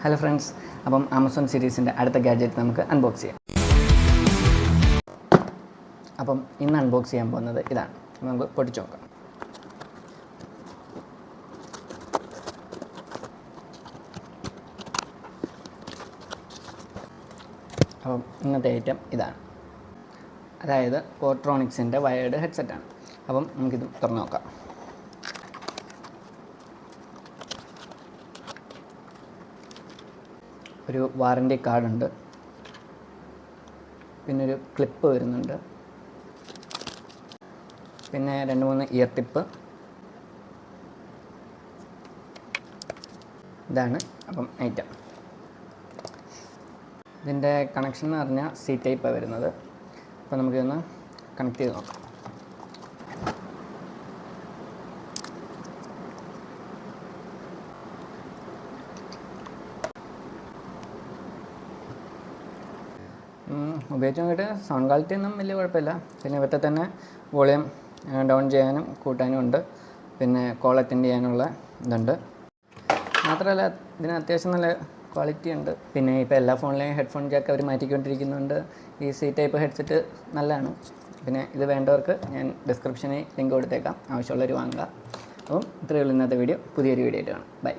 Hello friends, അപ്പം Amazon സീരീസിൻ്റെ അടുത്ത gadget നമുക്ക് അൺബോക്സ് ചെയ്യാം. അപ്പം ഇന്ന് അൺബോക്സ് ചെയ്യാൻ പോകുന്നത് ഇതാണ്. നമുക്ക് പൊട്ടിച്ച് നോക്കാം. അപ്പം ഇന്നത്തെ ഐറ്റം ഇതാണ്, അതായത് പോർട്രോണിക്സിൻ്റെ വയേർഡ് ഹെഡ്സെറ്റാണ്. അപ്പം നമുക്കിത് തുറന്ന് നോക്കാം. ഒരു വാറൻറ്റി കാർഡുണ്ട്, പിന്നെ ഒരു ക്ലിപ്പ് വരുന്നുണ്ട്, പിന്നെ 2-3 ഇയർ ടിപ്പ്. ഇതാണ് അപ്പം ഐറ്റം. ഇതിൻ്റെ കണക്ഷൻ എന്ന് പറഞ്ഞാൽ സി ടൈപ്പാണ് വരുന്നത്. അപ്പോൾ നമുക്കിതൊന്ന് കണക്ട് ചെയ്ത് നോക്കാം. ഉപയോഗിച്ച് നോക്കിയിട്ട് സൗണ്ട് ക്വാളിറ്റി ഒന്നും വലിയ കുഴപ്പമില്ല. പിന്നെ ഇവത്തെ തന്നെ വോളിയം ഡൗൺ ചെയ്യാനും കൂട്ടാനും ഉണ്ട്, പിന്നെ കോൾ അറ്റൻഡ് ചെയ്യാനുള്ള ഇതുണ്ട്. മാത്രമല്ല ഇതിന് അത്യാവശ്യം നല്ല ക്വാളിറ്റി ഉണ്ട്. പിന്നെ ഇപ്പോൾ എല്ലാ ഫോണിലെയും ഹെഡ്ഫോൺ ജാക്ക് അവർ മാറ്റിക്കൊണ്ടിരിക്കുന്നുണ്ട്. ഈ സി ടൈപ്പ് ഹെഡ്സെറ്റ് നല്ലതാണ്. പിന്നെ ഇത് വേണ്ടവർക്ക് ഞാൻ ഡിസ്ക്രിപ്ഷനിൽ ലിങ്ക് കൊടുത്തേക്കാം, ആവശ്യമുള്ളവർ വാങ്ങുക. അപ്പം ഇത്രയേ ഉള്ളൂ ഇന്നത്തെ വീഡിയോ. പുതിയൊരു വീഡിയോ ആയിട്ട് കാണാം. ബൈ.